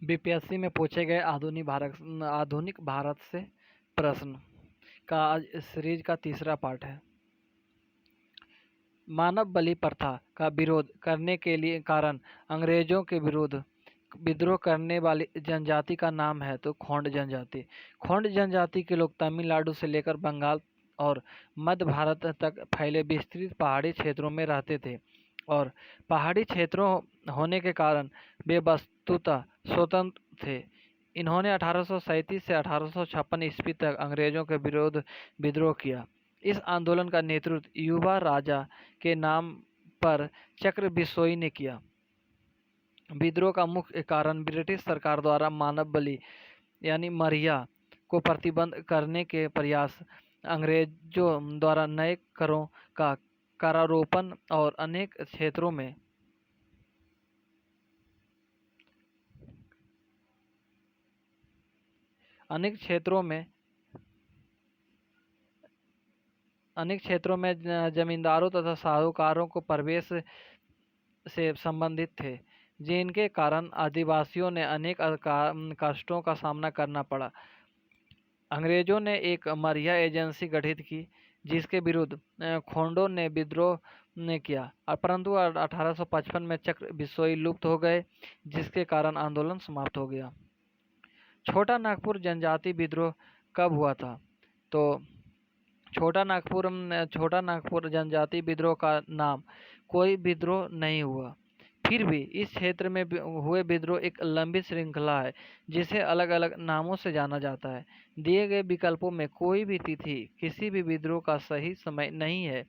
BPSC में पूछे गए आधुनिक भारत से प्रश्न का आज सीरीज का तीसरा पार्ट है। मानव बलि प्रथा का विरोध करने के लिए कारण अंग्रेजों के विरुद्ध विद्रोह करने वाली जनजाति का नाम है तो खोंड जनजाति। खोंड जनजाति के लोग तमिलनाडु से लेकर बंगाल और मध्य भारत तक फैले विस्तृत पहाड़ी क्षेत्रों में रहते थे और पहाड़ी क्षेत्रों होने के कारण वे वस्तुतः स्वतंत्र थे। इन्होंने 1837 से 1856 ईस्वी तक अंग्रेजों के विरोध विद्रोह किया। इस आंदोलन का नेतृत्व युवा राजा के नाम पर चक्र बिसोई ने किया। विद्रोह का मुख्य कारण ब्रिटिश सरकार द्वारा मानव बलि यानी मरिया को प्रतिबंध करने के प्रयास, अंग्रेजों द्वारा नए करों का करारोपण और अनेक क्षेत्रों में अनेक क्षेत्रों में जमींदारों तथा साहूकारों को प्रवेश से संबंधित थे, जिनके कारण आदिवासियों ने अनेक कष्टों का सामना करना पड़ा। अंग्रेजों ने एक मरिया एजेंसी गठित की जिसके विरुद्ध खोंडों ने विद्रोह ने किया, परंतु 1855 में चक्र बिसोई लुप्त हो गए, जिसके कारण आंदोलन समाप्त हो गया। छोटा नागपुर जनजाति विद्रोह कब हुआ था? तो छोटा नागपुर जनजाति विद्रोह का नाम कोई विद्रोह नहीं हुआ, फिर भी इस क्षेत्र में हुए विद्रोह एक लंबी श्रृंखला है जिसे अलग अलग नामों से जाना जाता है। दिए गए विकल्पों में कोई भी तिथि किसी भी विद्रोह का सही समय नहीं है।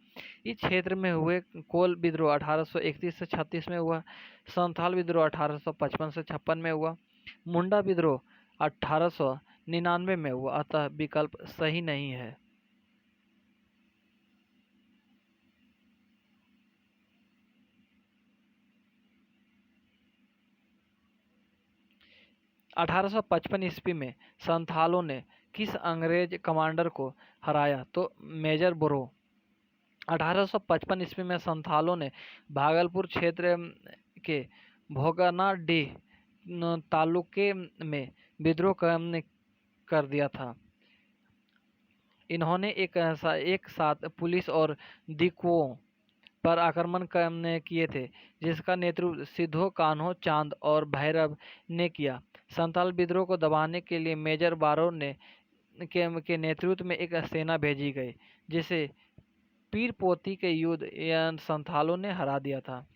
इस क्षेत्र में हुए कोल विद्रोह 1831 से 36 में हुआ, संथाल विद्रोह 1855 से 56 में हुआ, मुंडा विद्रोह 1899 में हुआ, अतः विकल्प सही नहीं है। अठारह ईस्वी में संथालों ने किस अंग्रेज कमांडर को हराया? तो मेजर बोरो। 1855 ईस्वी में संथालों ने भागलपुर क्षेत्र के भोगनाडीह तालुके में विद्रोह कर दिया था। इन्होंने एक साथ पुलिस और दिकुओं पर आक्रमण किए थे, जिसका नेतृत्व सिद्धो कान्हो चांद और भैरव ने किया। संथाल विद्रोह को दबाने के लिए मेजर बारो के नेतृत्व में एक सेना भेजी गई, जिसे पीरपोती के युद्ध संथालों ने हरा दिया था।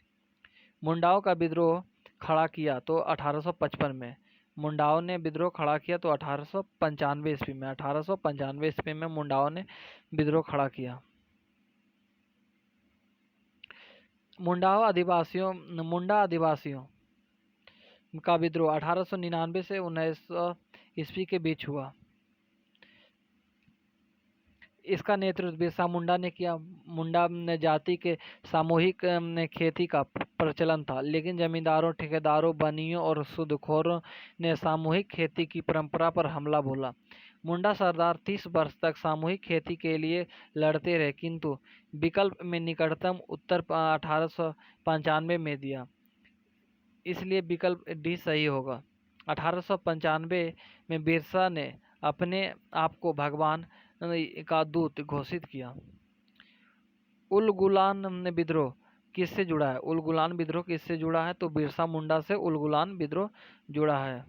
मुंडाओं का विद्रोह खड़ा किया तो 1855 में। मुंडाओं ने विद्रोह खड़ा किया तो 1895 ईस्वी में। 1895 ईस्वी में मुंडाओं ने विद्रोह खड़ा किया। मुंडा आदिवासियों का विद्रोह 1899 से 1900 ईस्वी के बीच हुआ। इसका नेतृत्व बिरसा मुंडा ने किया। मुंडा जाति के सामूहिक खेती का प्रचलन था, लेकिन जमींदारों, ठेकेदारों, बनियों और सूदखोरों ने सामूहिक खेती की परंपरा पर हमला बोला। मुंडा सरदार 30 वर्ष तक सामूहिक खेती के लिए लड़ते रहे, किंतु विकल्प में निकटतम उत्तर 1895 में दिया, इसलिए विकल्प डी सही होगा। 1895 में बिरसा ने अपने आप को भगवान का दूत घोषित किया। उलगुलान विद्रोह किससे जुड़ा है? उलगुलान विद्रोह किससे जुड़ा है? तो बिरसा मुंडा से उलगुलान विद्रोह जुड़ा है।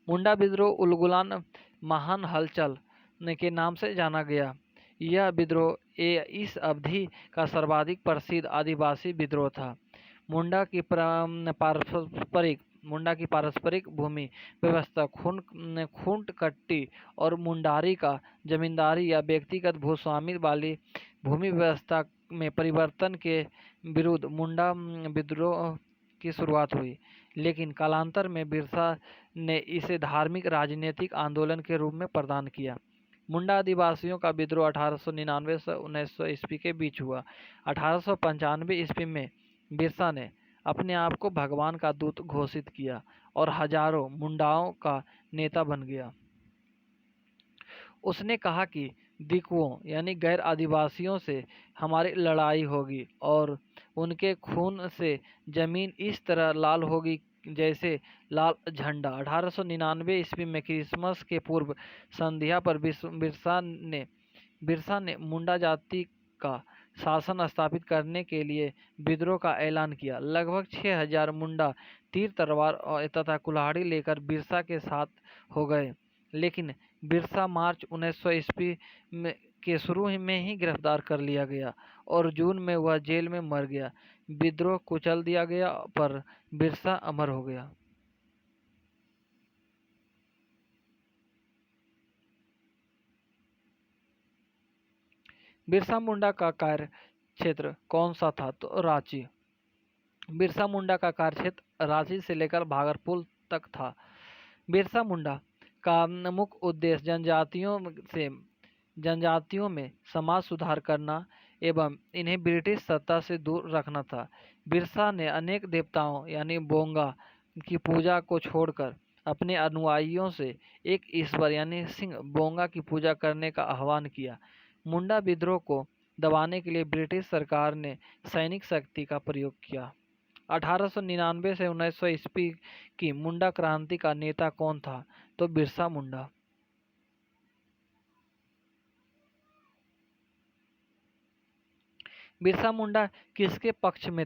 मुंडा विद्रोह उलगुलान महान हलचल के नाम से जाना गया। यह विद्रोह इस अवधि का सर्वाधिक प्रसिद्ध आदिवासी विद्रोह था। मुंडा की पारस्परिक भूमि व्यवस्था खूंट कट्टी और मुंडारी का जमींदारी या व्यक्तिगत भूस्वामी वाली भूमि व्यवस्था में परिवर्तन के विरुद्ध मुंडा विद्रोह की शुरुआत हुई, लेकिन कालांतर में बिरसा ने इसे धार्मिक राजनीतिक आंदोलन के रूप में प्रदान किया। मुंडा आदिवासियों का विद्रोह 1899 से 1900 ईस्वी के बीच हुआ। 1895 ईस्वी में बिरसा ने अपने आप को भगवान का दूत घोषित किया और हजारों मुंडाओं का नेता बन गया। उसने कहा कि दिकुओं यानी गैर आदिवासियों से हमारी लड़ाई होगी और उनके खून से जमीन इस तरह लाल होगी जैसे लाल झंडा। 1899 ईस्वी में क्रिसमस के पूर्व संध्या पर बिरसा ने मुंडा जाति का शासन स्थापित करने के लिए विद्रोह का ऐलान किया। लगभग 6,000 मुंडा तीर तलवार तथा कुल्हाड़ी लेकर बिरसा के साथ हो गए, लेकिन बिरसा मार्च 1900 ईस्वी के शुरू में ही गिरफ्तार कर लिया गया और जून में वह जेल में मर गया। विद्रोह कुचल दिया गया पर बिरसा अमर हो गया। बिरसा मुंडा का कार्य क्षेत्र कौन सा था? तो रांची। बिरसा मुंडा का कार्यक्षेत्र रांची से लेकर भागलपुर तक था। बिरसा मुंडा का मुख्य उद्देश्य जनजातियों में समाज सुधार करना एवं इन्हें ब्रिटिश सत्ता से दूर रखना था। बिरसा ने अनेक देवताओं यानी बोंगा की पूजा को छोड़कर अपने अनुयायियों से एक ईश्वर यानी सिंह बोंगा की पूजा करने का आह्वान किया। मुंडा विद्रोह को दबाने के लिए ब्रिटिश सरकार ने सैनिक शक्ति का प्रयोग किया। 1899 से 1900 ईस्वी की मुंडा क्रांति का नेता कौन था? तो बिरसा मुंडा। बिरसा मुंडा किसके पक्ष में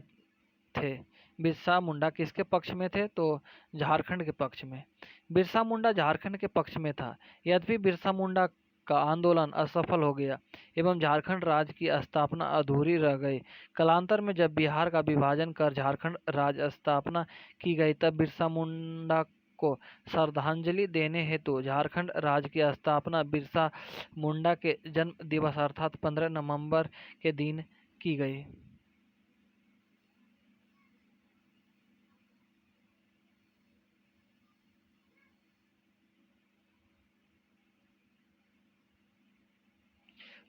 थे? बिरसा मुंडा किसके पक्ष में थे? तो झारखंड के पक्ष में। बिरसा मुंडा झारखंड के पक्ष में था। यद्यपि बिरसा मुंडा का आंदोलन असफल हो गया एवं झारखंड राज्य की स्थापना अधूरी रह गई। कालांतर में जब बिहार का विभाजन कर झारखंड राज्य स्थापना की गई तब बिरसा मुंडा को श्रद्धांजलि देने हेतु झारखंड राज्य की स्थापना बिरसा मुंडा के जन्म दिवस अर्थात 15 नवंबर के दिन की गई।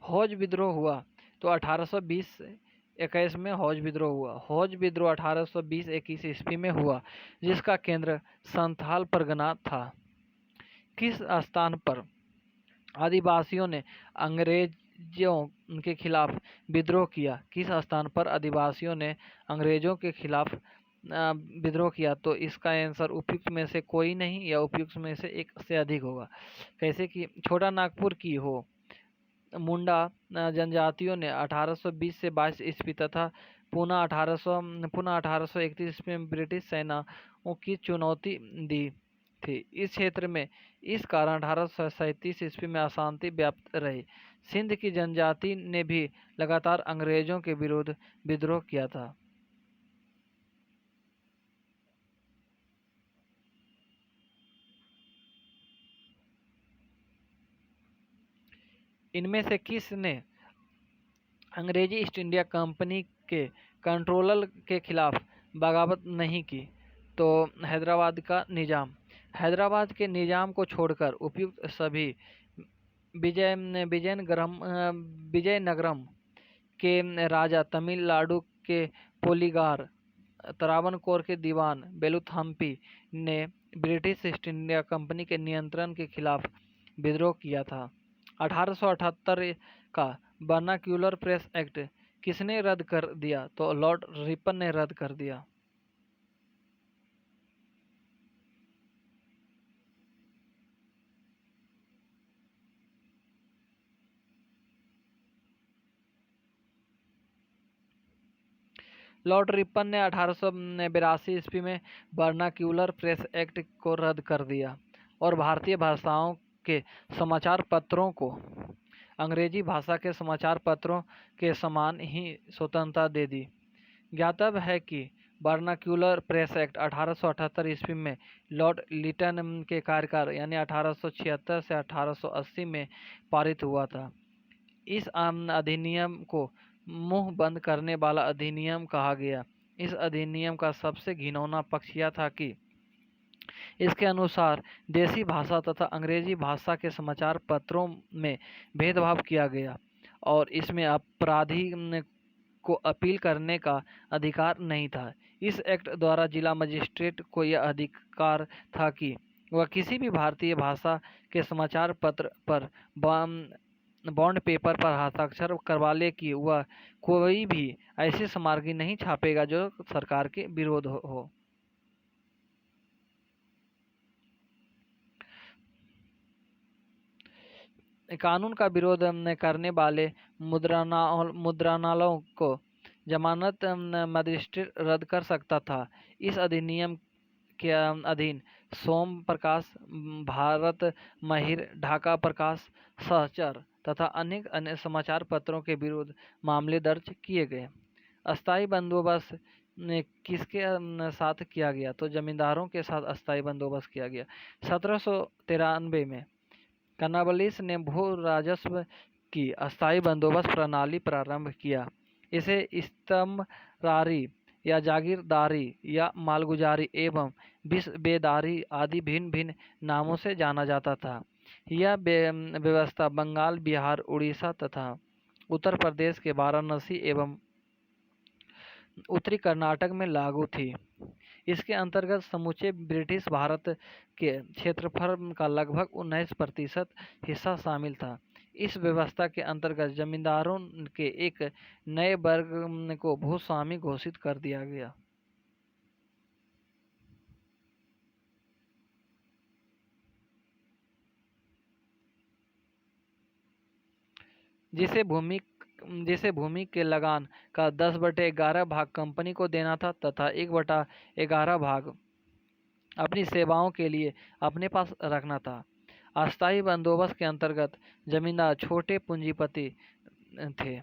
हौज विद्रोह हुआ तो 1820-21 में हौज विद्रोह हुआ। हौज विद्रोह 1820-21 ईस्वी में हुआ जिसका केंद्र संथाल परगना था। किस स्थान पर आदिवासियों ने अंग्रेजों के खिलाफ विद्रोह किया? किस स्थान पर आदिवासियों ने अंग्रेजों के खिलाफ विद्रोह किया? तो इसका आंसर उपयुक्त में से कोई नहीं या उपयुक्त में से एक से अधिक होगा। कैसे कि छोटा नागपुर की हो मुंडा जनजातियों ने 1820 से 22 ईस्वी तथा पुनः 1831 ईस्वी में ब्रिटिश सेनाओं की चुनौती दी थी। इस क्षेत्र में इस कारण 1837 ईस्वी में अशांति व्याप्त रही। सिंध की जनजाति ने भी लगातार अंग्रेजों के विरुद्ध विद्रोह किया था। इनमें से किसने अंग्रेजी ईस्ट इंडिया कंपनी के कंट्रोलर के खिलाफ बगावत नहीं की? तो हैदराबाद का निजाम। हैदराबाद के निजाम को छोड़कर उपयुक्त सभी विजय विजयनगरम के राजा, तमिलनाडु के पोलीगार, त्रावणकोर के दीवान बेलुथम्पी ने ब्रिटिश ईस्ट इंडिया कंपनी के नियंत्रण के खिलाफ विद्रोह किया था। 1878 का वर्नाक्यूलर प्रेस एक्ट किसने रद्द कर दिया? तो लॉर्ड रिपन ने रद्द कर दिया। लॉर्ड रिपन ने 1882 ईस्वी में वर्नाक्यूलर प्रेस एक्ट को रद्द कर दिया और भारतीय भाषाओं के समाचार पत्रों को अंग्रेजी भाषा के समाचार पत्रों के समान ही स्वतंत्रता दे दी। ज्ञातव्य है कि वर्नाक्यूलर प्रेस एक्ट 1878 ईस्वी में लॉर्ड लिटन के कार्यकाल यानी 1876 से 1880 में पारित हुआ था। इस अधिनियम को मुंह बंद करने वाला अधिनियम कहा गया। इस अधिनियम का सबसे घिनौना पक्ष यह था कि इसके अनुसार देसी भाषा तथा अंग्रेजी भाषा के समाचार पत्रों में भेदभाव किया गया और इसमें अपराधी को अपील करने का अधिकार नहीं था। इस एक्ट द्वारा जिला मजिस्ट्रेट को यह अधिकार था कि वह किसी भी भारतीय भाषा के समाचार पत्र पर बॉन्ड पेपर पर हस्ताक्षर करवा ले कि वह कोई भी ऐसी सामग्री नहीं छापेगा जो सरकार के विरोध हो। कानून का विरोध करने वाले मुद्रणालयों को जमानत मजिस्ट्रेट रद्द कर सकता था। इस अधिनियम के अधीन सोम प्रकाश, भारत महिर, ढाका प्रकाश, सहचर तथा अनेक अन्य समाचार पत्रों के विरुद्ध मामले दर्ज किए गए। अस्थायी बंदोबस्त किसके साथ किया गया? तो जमींदारों के साथ अस्थायी बंदोबस्त किया गया। 1793 में कर्नवालिस ने भू राजस्व की अस्थायी बंदोबस्त प्रणाली प्रारंभ किया। इसे स्तंभरारी या जागीरदारी या मालगुजारी एवं बिस्बेदारी आदि भिन्न भिन्न नामों से जाना जाता था। यह व्यवस्था बंगाल, बिहार, उड़ीसा तथा उत्तर प्रदेश के वाराणसी एवं उत्तरी कर्नाटक में लागू थी। इसके अंतर्गत समूचे ब्रिटिश भारत के क्षेत्रफल का लगभग 19% हिस्सा शामिल था। इस व्यवस्था के अंतर्गत जमींदारों के एक नए वर्ग को भूस्वामी घोषित कर दिया गया, जिसे भूमि के लगान का 10/11 भाग कंपनी को देना था तथा 1/11 भाग अपनी सेवाओं के लिए अपने पास रखना था। अस्थायी बंदोबस्त के अंतर्गत जमींदार छोटे पूंजीपति थे।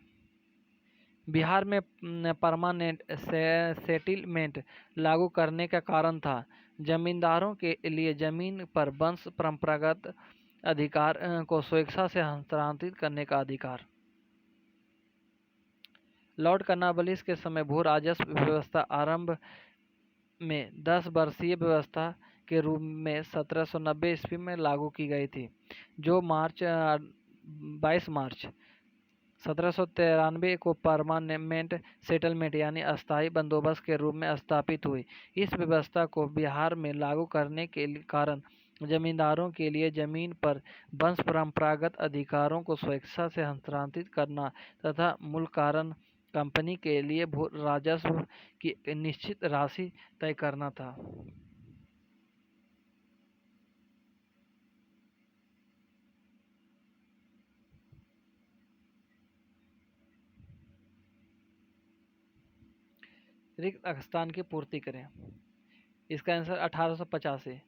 बिहार में परमानेंट सेटिलमेंट लागू करने का कारण था जमींदारों के लिए जमीन पर वंश परंपरागत अधिकार को स्वेच्छा से हस्तांतरित करने का अधिकार। लॉर्ड कर्नवालिस के समय भू राजस्व व्यवस्था आरंभ में 10 वर्षीय व्यवस्था के रूप में 1790 ईस्वी में लागू की गई थी, जो 22 मार्च 1793 को परमानेंट सेटलमेंट यानी अस्थायी बंदोबस्त के रूप में स्थापित हुई। इस व्यवस्था को बिहार में लागू करने के कारण जमींदारों के लिए जमीन पर वंश परंपरागत अधिकारों को स्वेच्छा से हस्तांतरित करना तथा मूल कारण कंपनी के लिए भू राजस्व की निश्चित राशि तय करना था। रिक्त स्थान की पूर्ति करें। इसका आंसर 1885।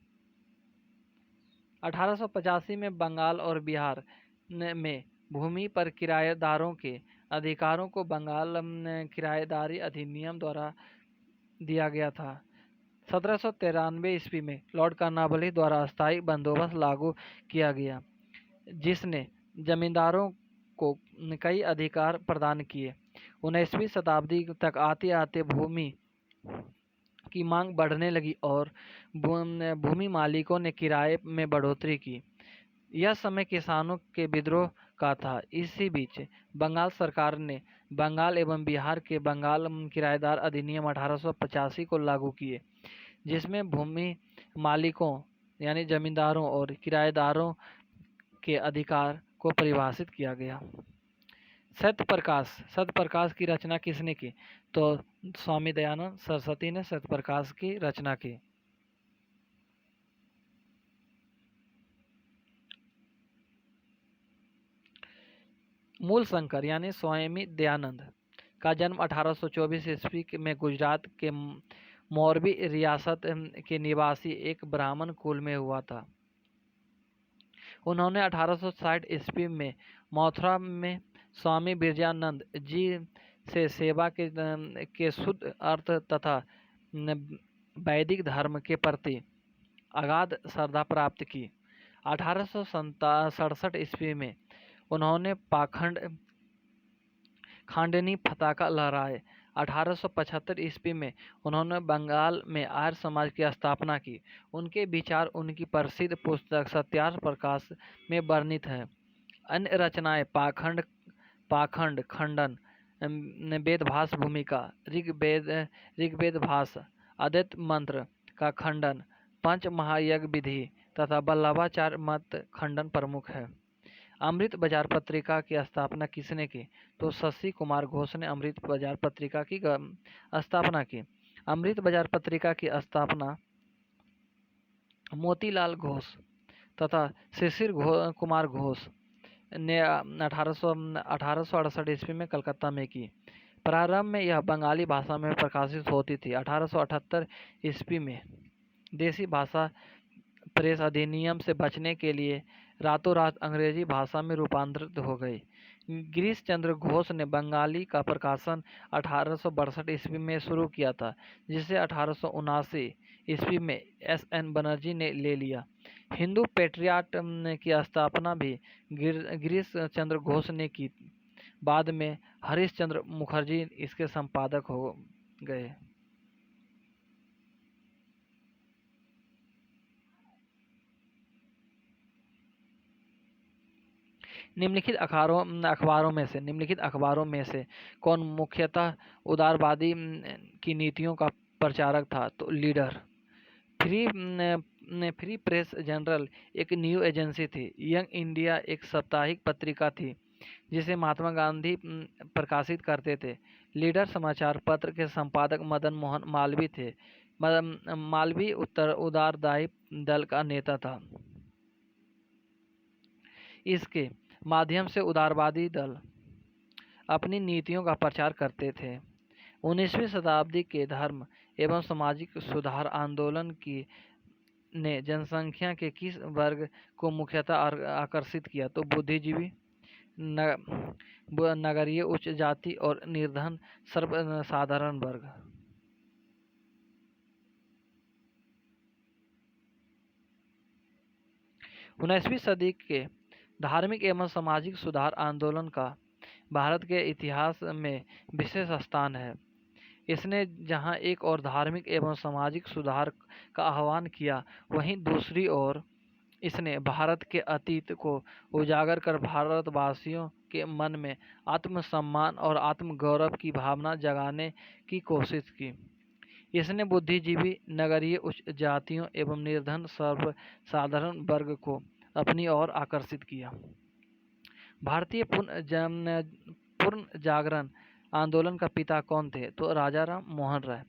1885 में बंगाल और बिहार में भूमि पर किराएदारों के अधिकारों को बंगाल किराएदारी अधिनियम द्वारा दिया गया था। 1793 ईस्वी में लॉर्ड कर्नवालिस द्वारा अस्थायी बंदोबस्त लागू किया गया, जिसने जमींदारों को कई अधिकार प्रदान किए। 19वीं शताब्दी तक आते आते भूमि की मांग बढ़ने लगी और भूमि मालिकों ने किराए में बढ़ोतरी की। यह समय किसानों के विद्रोह का था। इसी बीच बंगाल सरकार ने बंगाल एवं बिहार के बंगाल किराएदार अधिनियम 1885 को लागू किए, जिसमें भूमि मालिकों यानी जमींदारों और किराएदारों के अधिकार को परिभाषित किया गया। सत्यप्रकाश की रचना किसने की? तो स्वामी दयानंद सरस्वती ने सत्यप्रकाश की रचना की। मूलशंकर यानी स्वामी दयानंद का जन्म 1824 ईस्वी में गुजरात के मोरबी रियासत के निवासी एक ब्राह्मण कुल में हुआ था। उन्होंने 1860 ईस्वी में मथुरा में स्वामी बिरजानंद जी से सेवा के शुद्ध अर्थ तथा वैदिक धर्म के प्रति अगाध श्रद्धा प्राप्त की। 1867 ईस्वी में उन्होंने खांडनी पताका लहराए। 1875 ईस्वी में उन्होंने बंगाल में आर्य समाज की स्थापना की। उनके विचार उनकी प्रसिद्ध पुस्तक सत्यार्थ प्रकाश में वर्णित हैं। अन्य रचनाएं पाखंड खंडन, वेदभास भूमिका, ऋग्वेद भाष, अद्वैत मंत्र का खंडन, पंच महायज्ञ विधि तथा वल्लभाचार्य मत खंडन प्रमुख है। अमृत बाजार पत्रिका की स्थापना किसने की? तो शशि कुमार घोष ने अमृत बाजार पत्रिका की स्थापना की। अमृत बाजार पत्रिका की स्थापना मोतीलाल घोष तथा शिशिर कुमार घोष ने 1868 ईस्वी में कलकत्ता में की। प्रारंभ में यह बंगाली भाषा में प्रकाशित होती थी। 1878 ईस्वी में देसी भाषा प्रेस अधिनियम से बचने के लिए रातों रात अंग्रेजी भाषा में रूपांतरित हो गई। गिरीश चंद्र घोष ने बंगाली का प्रकाशन 1862 ईस्वी में शुरू किया था, जिसे 1879 ईस्वी में एस.एन. बनर्जी ने ले लिया। हिंदू पेट्रियाट की स्थापना भी गिरीश चंद्र घोष ने की। बाद में हरीश चंद्र मुखर्जी इसके संपादक हो गए। निम्नलिखित अखबारों में से कौन मुख्यतः उदारवादी की नीतियों का प्रचारक था? तो लीडर। फ्री प्रेस जनरल एक न्यू एजेंसी थी। यंग इंडिया एक साप्ताहिक पत्रिका थी जिसे महात्मा गांधी प्रकाशित करते थे। लीडर समाचार पत्र के संपादक मदन मोहन मालवीय थे। मालवीय उदारदायी दल का नेता था। इसके माध्यम से उदारवादी दल अपनी नीतियों का प्रचार करते थे। 19वीं शताब्दी के धर्म एवं सामाजिक सुधार आंदोलन की ने जनसंख्या के किस वर्ग को मुख्यतः आकर्षित किया? तो बुद्धिजीवी, नगरीय उच्च जाति और निर्धन सर्वसाधारण वर्ग। 19वीं सदी के धार्मिक एवं सामाजिक सुधार आंदोलन का भारत के इतिहास में विशेष स्थान है। इसने जहां एक और धार्मिक एवं सामाजिक सुधार का आह्वान किया, वहीं दूसरी ओर इसने भारत के अतीत को उजागर कर भारतवासियों के मन में आत्मसम्मान और आत्मगौरव की भावना जगाने की कोशिश की। इसने बुद्धिजीवी, नगरीय उच्च जातियों एवं निर्धन सर्वसाधारण वर्ग को अपनी ओर आकर्षित किया। भारतीय पूर्ण जागरण आंदोलन का पिता कौन थे? तो राजा राम मोहन राय।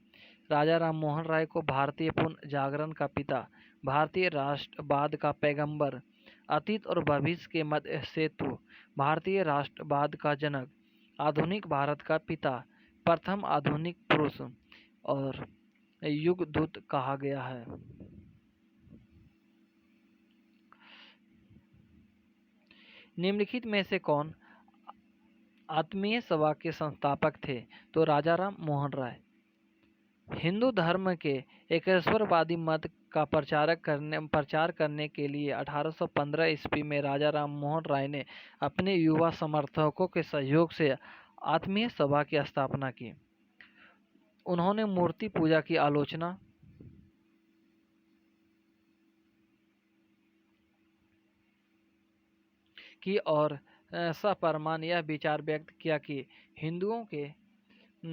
राजा राम मोहन राय को भारतीय पूर्ण जागरण का पिता, भारतीय राष्ट्रवाद का पैगंबर, अतीत और भविष्य के मध्य सेतु, भारतीय राष्ट्रवाद का जनक, आधुनिक भारत का पिता, प्रथम आधुनिक पुरुष और युगदूत कहा गया है। निम्नलिखित में से कौन आत्मीय सभा के संस्थापक थे? तो राजा राम मोहन राय। हिंदू धर्म के एकेश्वरवादी मत का प्रचार करने के लिए 1815 ईस्वी में राजा राम मोहन राय ने अपने युवा समर्थकों के सहयोग से आत्मीय सभा की स्थापना की। उन्होंने मूर्ति पूजा की आलोचना की और सपरमान यह विचार व्यक्त किया कि हिंदुओं के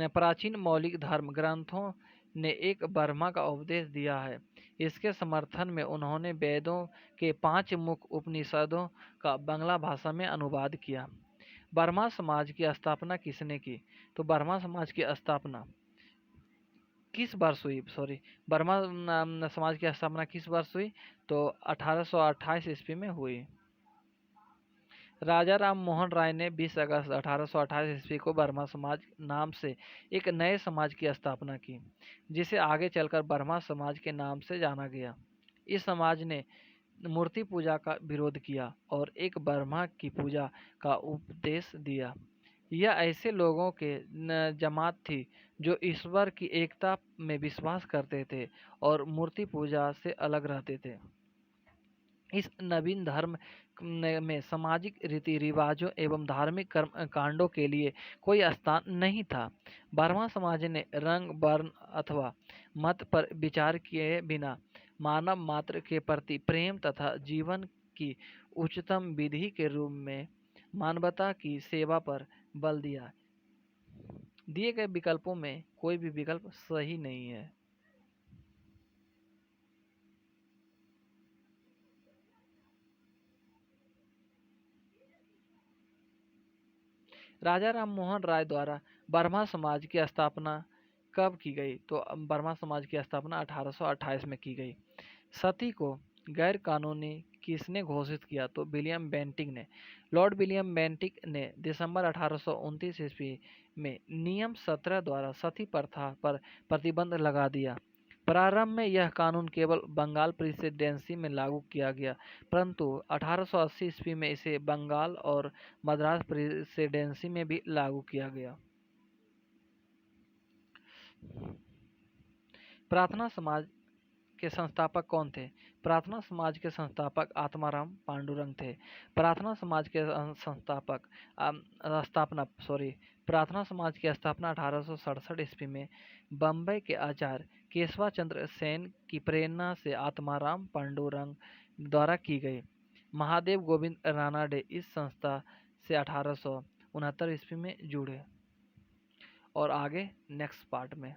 प्राचीन मौलिक धर्म ग्रंथों ने एक ब्रह्मा का उपदेश दिया है। इसके समर्थन में उन्होंने वेदों के 5 मुख्य उपनिषदों का बांग्ला भाषा में अनुवाद किया। ब्रह्मा समाज की स्थापना किसने की? तो ब्रह्मा समाज की स्थापना किस वर्ष हुई? ब्रह्मा समाज की स्थापना किस वर्ष हुई? तो 1828 ईस्वी में हुई। राजा राम मोहन राय ने 20 अगस्त 1828 ईस्वी को ब्रह्मा समाज नाम से एक नए समाज की स्थापना की, जिसे आगे चलकर ब्रह्मा समाज के नाम से जाना गया। इस समाज ने मूर्ति पूजा का विरोध किया और एक ब्रह्मा की पूजा का उपदेश दिया। यह ऐसे लोगों के जमात थी जो ईश्वर की एकता में विश्वास करते थे और मूर्ति पूजा से अलग रहते थे। इस नवीन धर्म में सामाजिक रीति रिवाजों एवं धार्मिक कर्म कांडों के लिए कोई स्थान नहीं था। ब्रह्मा समाज ने रंग, वर्ण अथवा मत पर विचार किए बिना मानव मात्र के प्रति प्रेम तथा जीवन की उच्चतम विधि के रूप में मानवता की सेवा पर बल दिया। दिए गए विकल्पों में कोई भी विकल्प सही नहीं है। राजा राम मोहन राय द्वारा ब्रह्मा समाज की स्थापना कब की गई? तो ब्रह्मा समाज की स्थापना 1828 में की गई। सती को गैर कानूनी किसने घोषित किया? तो विलियम बेंटिक ने। लॉर्ड विलियम बेंटिक ने दिसंबर 1829 ईस्वी में नियम 17 द्वारा सती प्रथा पर प्रतिबंध लगा दिया। प्रारंभ में यह कानून केवल बंगाल प्रेसिडेंसी में लागू किया गया, परंतु 1880 ईस्वी में इसे बंगाल और मद्रास प्रेसिडेंसी में भी लागू किया गया। प्रार्थना समाज के संस्थापक कौन थे? प्रार्थना समाज के संस्थापक आत्माराम पांडुरंग थे। प्रार्थना समाज के संस्थापक प्रार्थना समाज की स्थापना 1867 ईस्वी में बम्बई के आचार्य केशवा चंद्र सेन की प्रेरणा से आत्माराम पांडुरंग द्वारा की गई। महादेव गोविंद रानाडे इस संस्था से 1869 ईस्वी में जुड़े। और आगे नेक्स्ट पार्ट में